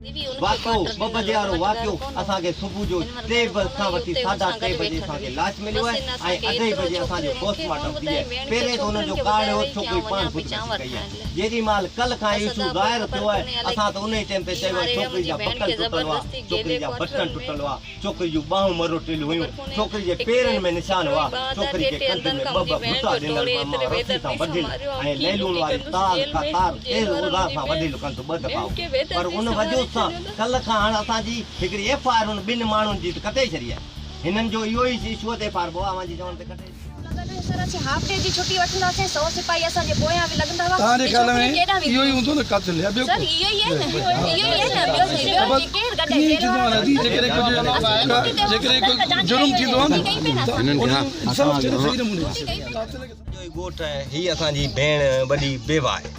वाक़ियो 2 बजे वारो वाक़ियो असांखे सुबुह जो 3 खां वठी 3:30 बजे असांखे लाश मिलियो आहे ऐं 2:30 बजे असांजो पोस्टमार्टम थी आहे। पहिरें त हुनजो कार्ड हो छोकिरी पाण ख़ुदकुशी कई आहे। जेॾी महिल कल्ह खां इशू ज़ाहिर थियो आहे असां त उन ई टाइम ते चयो छोकिरी जा बटन टुटल हुआ, छोकिरी जा बटन टुटल हुआ, छोकिरी जूं ॿाहूं मरोटिल हुयूं, छोकिरी जे पेरनि में निशान हुआ, छोकिरी जे कंध में 2 बूटा ॾिनल रस्सी सां ॿधियल ऐं लैलून वारी तार तेज़ ओज़ार सां वढियल कंध 2 दफ़ा। पर उन वजह सां कल्ह खां हाणे असांजी हिकिड़ी FIR उन 2 माण्हुनि जी कटे छॾी आहे। हिननि जो इहो ई इशू ते FIR बाबा जी चवण ते कटे सर अच्छे हाफ डे जी छुट्टी वठंदासीं 100 सिपाही असां जे पोयां भी लगंदा हुआ। तारे ख्याल में इहो ई हूंदो न कातिल है ॿियो सर इहो ई है न ॿियो केर गॾे जेकरे कोई जुर्म थींदो आहे न सब सही नमूने जो गोठ है ही असांजी भेण वॾी बेवा आहे।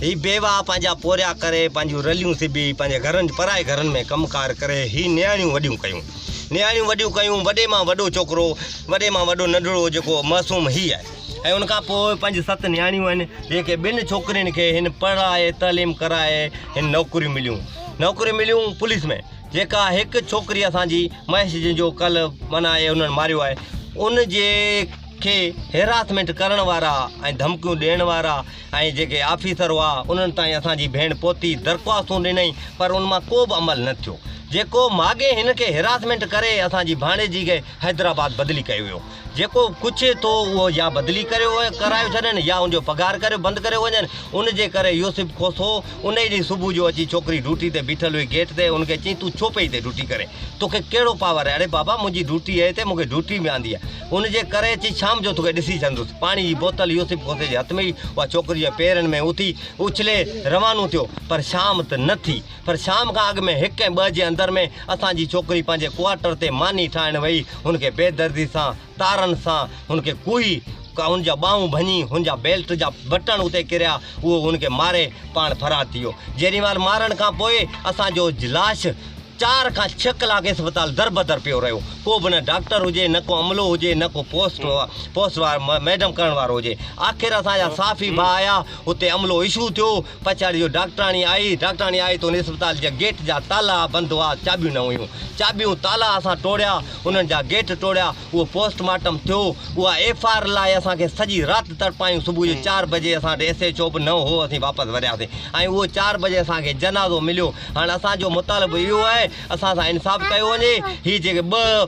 ही बेवा पंहिंजा पोरिया करे पंहिंजूं रलियूं सिबी पंहिंजे घरनि पराए घरनि में कमकार करे ही नियाणियूं वॾियूं कयूं वॾे मां वॾो छोकिरो वॾे मां वॾो नंढड़ो जेको मासूम ही आहे। ऐं उनखां पोइ 5-7 नियाणियूं आहिनि जेके 2 छोकिरियुनि खे हिन पढ़ाए तालीम कराए हिन नौकरियूं मिलियूं पुलिस में। जेका हिकु छोकिरी असांजी महेश जो कल्ह माना उन्हनि मारियो आहे उन जे खे हेरासमेंट करण वारा ऐं धमकियूं ॾियण वारा ऐं जेके ऑफिसर हुआ उन्हनि ताईं असांजी भेण पहुती दरख़्वास्तूं ॾिनई पर उन मां को बि अमल न थियो। जेको माॻे हिन खे हेरासमेंट करे असांजी भाणेजी खे हैदराबाद बदिली कयो वियो। जेको कुझु थो उहो या बदिली करायो छॾनि या उनजो पघार करे बंदि करे वञनि। उनजे करे यूसुफ खोसो उन ई ॾींहुं सुबुह जो अची छोकिरी ड्यूटी ते बीठल हुई गेट ते उनखे चई तूं छो पई हिते ड्यूटी करे, तोखे कहिड़ो पावर आहे? अरे बाबा मुंहिंजी ड्यूटी आहे हिते, मूंखे ड्यूटी में आंदी आहे। उनजे करे अची शाम जो तोखे ॾिसी छॾंदुसि। पाणी जी बोतल यूसुफ खोसे जे हथ में ई उहा छोकिरी जे पेरनि में उछले रवानो थियो पर शाम त न थी। पर शाम खां अॻु में 1 ऐं 2 जे अंदरि में असांजी छोकिरी पंहिंजे क्वार्टर ते मानी ठाहिण वई। हुनखे बेदर्दी सां तारनि सां हुनखे कुई हुनजा ॿाहूं भञी हुनजा बेल्ट जा बटन उते किरिया उहो हुनखे मारे पाण फरार थी वियो। जेॾी महिल मारण खां पोइ असांजो लाश 4 खां 6 कलाक अस्पताल दर बदर पियो रहियो। को बि न डॉक्टर हुजे न को अमलो हुजे न को पोस्ट वारो मैडम करण वारो हुजे। आख़िर असांजा साफ़ी भाउ आया हुते अमलो इशू थियो। पछाड़ी जो डॉक्टराणी आई त उन अस्पताल जे गेट जा ताला बंदि हुआ, चाबियूं न हुयूं। चाबियूं ताला असां तोड़िया, उन्हनि जा गेट तोड़िया। उहो पोस्टमार्टम थियो। उहा FIR लाइ असांखे सॼी राति तड़पायूं। सुबुह जो 4 बजे असां वटि SHO बि न हो, असीं वापसि वरियासीं ऐं उहो 4 बजे असांखे जनाज़ो मिलियो। हाणे असांजो मुतालबो इहो आहे असां सां इंसाफ़ कयो वञे। ही जेके 2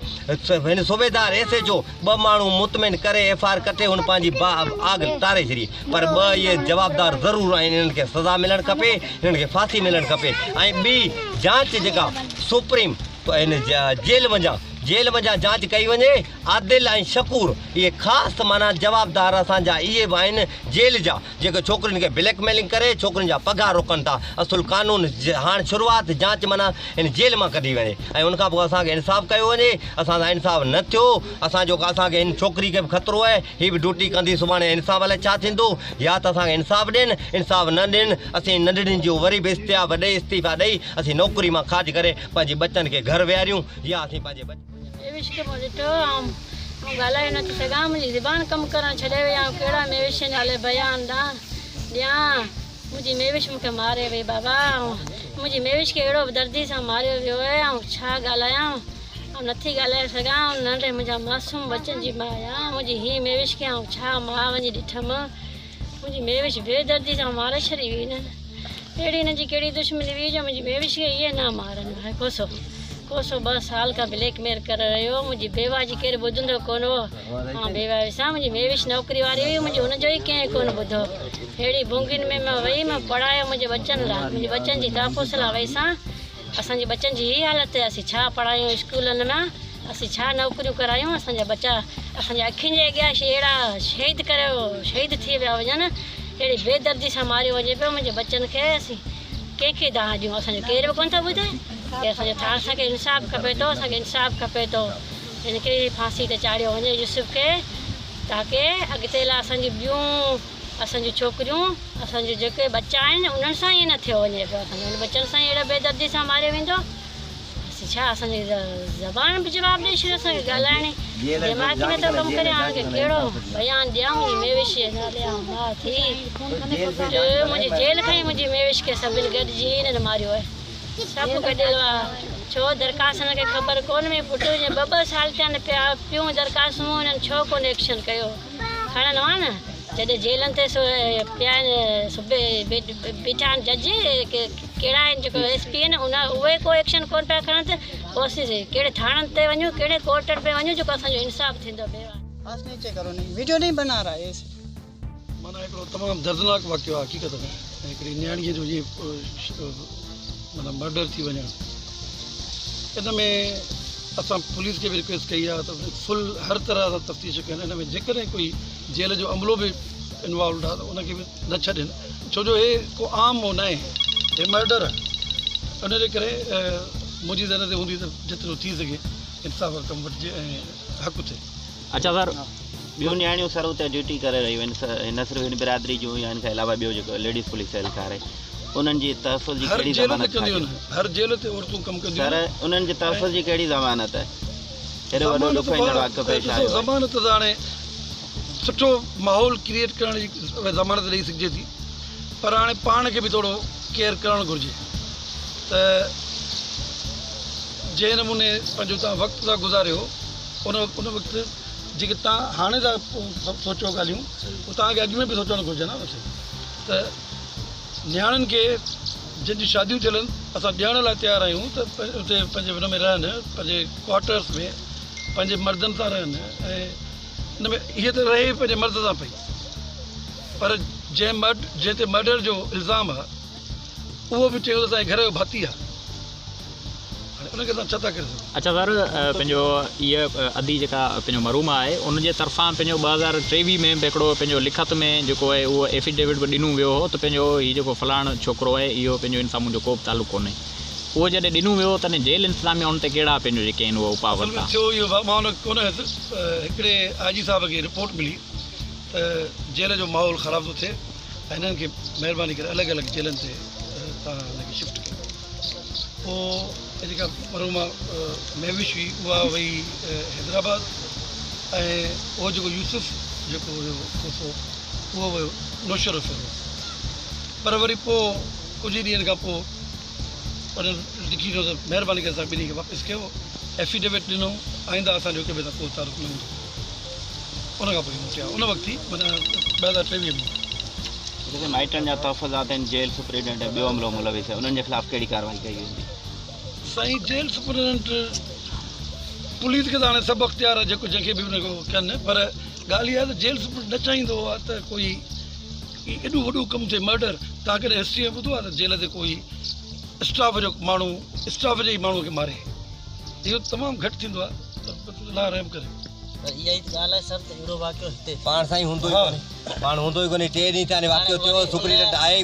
हिन सूबेदार SHO 2 माण्हू मुतमिन करे FIR कटे हुन पंहिंजी आग तारे छॾी। पर 2 इहे जवाबदार ज़रूरु आहिनि। हिननि खे सज़ा मिलणु खपे, हिननि खे फांसी मिलणु खपे। ऐं ॿी जांच जेका सुप्रीम हिन जेल वञा जांच कई वञे। आदिल ऐं शकूर इहे ख़ासि माना जवाबदार असांजा इहे बि आहिनि जेल जा जेके छोकिरियुनि खे ब्लैकमेलिंग करे छोकिरियुनि जा पघार रोकनि था। असुलु कानून हाणे शुरूआति जांच माना हिन जेल मां कढी वञे ऐं उनखां पोइ असांखे इंसाफ़ कयो वञे। असां सां इंसाफ़ न थियो। असांखे हिन छोकिरी खे बि ख़तरो आहे। हीअ बि ड्यूटी कंदी सुभाणे इंसाफ़ लाइ छा थींदो? या त असांखे इंसाफ़ ॾियनि, इंसाफ़ न ॾियनि असीं नंढड़ियुनि जो वरी बि इस्तीफ़ा ॾेई असीं नौकरी मां खाज करे पंहिंजे बच्चनि खे घर विहारियूं या असीं पंहिंजे ॻाल्हाए नथी सघां। मुंहिंजी ज़बान कमु करणु छॾे वई आहे। कहिड़ा मेविश नाले बयान ॾियां? मुंहिंजी मेविश मूंखे मारे वई बाबा। मुंहिंजी मेविश खे अहिड़ो दर्दी सां मारियो वियो आहे। ऐं छा ॻाल्हायां? नथी ॻाल्हाए सघां। नंढे मुंहिंजा मासूम बचनि जी मां आहियां। मुंहिंजी हीअ मेविश खे छा मां वञी ॾिठमि? मुंहिंजी मेविश बेदर्दी सां मारे छॾी हुई न। अहिड़ी हिनजी कहिड़ी दुश्मनी हुई जो मुंहिंजी मेविश खे इहे न मारनि। हाणे कोसो 2 साल खां ब्लैकमेल करे रहियो। मुंहिंजी बेवा जी केरु ॿुधंदो कोन हो। बेवा सां मुंहिंजी मेविश नौकरी वारी हुई। मुंहिंजो हुनजो ई कंहिं कोन ॿुधो। अहिड़ी भुंगियुनि में मां वई, मां पढ़ायो मुंहिंजे बच्चनि लाइ। मुंहिंजे बच्चनि जी तहफ़ुज़ लाइ वई सां। असांजे बच्चनि जी हीअ हालत आहे। असीं छा पढ़ायूं स्कूलनि में, असीं छा नौकरियूं करायूं? असांजा बच्चा असांजे अखियुनि जे अॻियां अहिड़ा शहीद थी विया वञनि। अहिड़ी बेदर्दी सां मारियो वञे पियो मुंहिंजे बच्चनि खे। असीं कंहिंखे दाह ॾियूं? असांजो केर बि कोन थो ॿुधे की असांखे इंसाफ़ खपे थो। असांखे इंसाफ़ खपे थो। हिनखे फांसी ते चाढ़ियो वञे यूसुफ खे ताकी अॻिते लाइ असांजूं छोकिरियूं असांजो जेके बच्चा आहिनि उन्हनि सां ईअं न थियो वञे पियो। असांजे हुन बच्चनि सां अहिड़ा बेदर्दी सां मारियो वेंदो। असीं छा असांजी ज़बान बि जवाबु ॾेई छॾियो। असांखे ॻाल्हाइण दिमाग़ में थो कमु करे। हाणे कहिड़ो बयान ॾियां? मुंहिंजी मेविश नाले मां थी मुंहिंजी जेल खां ई मुंहिंजी मेविश खे सभिनी गॾिजी हिननि मारियो आहे। सभु गॾियल आहे छो दरख़्वास्त हिनखे ख़बर कोन में पुटु जे 2 साल थियनि पिया पियूं दरख़्वास्तूं हुननि छो कोन एक्शन कयो खणनि हुआ न जॾहिं जेलनि ते पिया आहिनि सुबे बीठा आहिनि जज कहिड़ा आहिनि जेको SP आहिनि उहे को एक्शन कोन पिया खणनि त कोशिशि कहिड़े थाणनि ते वञूं कहिड़े कोर्टनि पे वञूं जेको असांजो इंसाफ़ थींदो आज नहीं चेक करो नहीं वीडियो नहीं बना रहा है ऐसे माना हिकिड़ो तमामु दर्दनाक वाक़ियो आहे हक़ीक़त में हिकिड़ी नियाणीअ जो इहे माना मर्डर थी वञणु इन में असां पुलिस खे बि रिक्वेस्ट कई आहे त फुल हर तरह सां तफ़्तीश कनि हिन में जेकॾहिं कोई जेल जो अमलो बि इन्वॉल्व आहे त उनखे बि न छॾनि छो जो हे को आम हो न आहे हे मर्डर आहे उन जे करे मुंहिंजी दर ते हूंदी त जेतिरो थी सघे इंसाफ़ कमु वठिजे ऐं हक़ु थिए। अच्छा सर ॿियूं नियाणियूं सर हुते ड्यूटी करे रहियूं आहिनि न सिर्फ़ु हिन बिरादरी जूं या हिन खां अलावा ॿियो जेको लेडीज़ पुलिस एहलकार आहे उन्हनि जी तहफ़ुज़ जी कहिड़ी ज़मानत हर जेल ते औरतूं कमु कंदियूं सर उन्हनि जी तहफ़ुज़ जी कहिड़ी ज़मानत आहे हेॾो वॾो ॾुखु हींअर वाक़ियो पेश आयो आहे ज़मानत त हाणे सुठो माहौल क्रिएट करण जी ज़मानत ॾेई सघिजे थी पर हाणे पाण खे बि थोरो केयर करणु घुरिजे त जंहिं नमूने पंहिंजो तव्हां वक़्तु था गुज़ारियो उन वक़्तु जेके तव्हां हाणे था सोचो ॻाल्हियूं उहो तव्हांखे अॻु में बि सोचणु घुरिजे न त नियाणियुनि खे जंहिंजी शादियूं थियल आहिनि असां ॾियण लाइ तयारु आहियूं त उते पंहिंजे हुन में रहनि पंहिंजे क्वार्टर्स में पंहिंजे मर्दनि सां रहनि ऐं हिन में हीअ त रहे पंहिंजे मर्द सां पई पर जंहिं ते मर्डर जो इल्ज़ाम आहे उहो बि चयो त असांजे घर जो भाती आहे उनखे तव्हां छा था करे सघो। अच्छा सर पंहिंजो इहा अदी जेका पंहिंजो मरूमा आहे उनजे तरफ़ां पंहिंजो 2023 में बि हिकिड़ो पंहिंजो लिखत में जेको आहे उहो एफिडेविट बि ॾिनो वियो हो त पंहिंजो हीउ जेको फलाण छोकिरो आहे इहो पंहिंजो इन सां मुंहिंजो को बि तालुक़ु कोन्हे उहो जॾहिं ॾिनो वियो त जेल इंतज़ामिया उन ते कहिड़ा पंहिंजो जेके आहिनि उहो उपाउ वरिता थियो इहो मां हुन कोन हुयसि हिकिड़े IG साहब खे रिपोर्ट मिली त जेल जो माहौल ख़राबु थो थिए ऐं हिननि खे महिरबानी करे अलॻि अलॻि जेलनि ते तव्हां हिनखे शिफ्ट कयो पोइ जेका मरूमा महविश हुई उहा वई हैदराबाद ऐं उहो जेको यूसुफ जेको हुयो कोसो उहो वियो नौशर फिरो पर वरी पोइ कुझु ई ॾींहंनि खां पोइ उन्हनि लिखी ॾिनो त महिरबानी करे असां ॿिन्ही खे वापसि कयो एफिडेविट ॾिनो आईंदा असांजो कंहिं सां को तालुक़ु न हूंदो उन खां पोइ मोटिया उन वक़्तु ई माना 2023 में जेके माइटनि जा तहफ़ुज़ात आहिनि जेल सुप्रीडेंट ॿियो अमलो मुलविस आहे उन्हनि जे ख़िलाफ़ु कहिड़ी कार्रवाई कई वेंदी साईं जेल सुप्रीडेंट पुलिस खे त हाणे सभु अख़्तियार आहे जेको जंहिंखे बि हुनखे कनि पर ॻाल्हि इहा आहे त जेल सुप्रीडेंट न चाहींदो आहे त कोई एॾो वॾो कमु थिए मर्डर तव्हां कॾहिं हिस्ट्री में ॿुधो आहे त जेल ते कोई स्टाफ जो माण्हू स्टाफ जे ई माण्हू खे मारे इहो तमामु घटि थींदो आहे त अल्लाह रहम करे इहा ई ॻाल्हि आहे सर त अहिड़ो वाक़ियो हिते पाण सां ई हूंदो ई कोन्हे पाण हूंदो ई कोन्हे 3 ॾींहं थिया वाक़ियो थियो सुप्रीडेंट आहे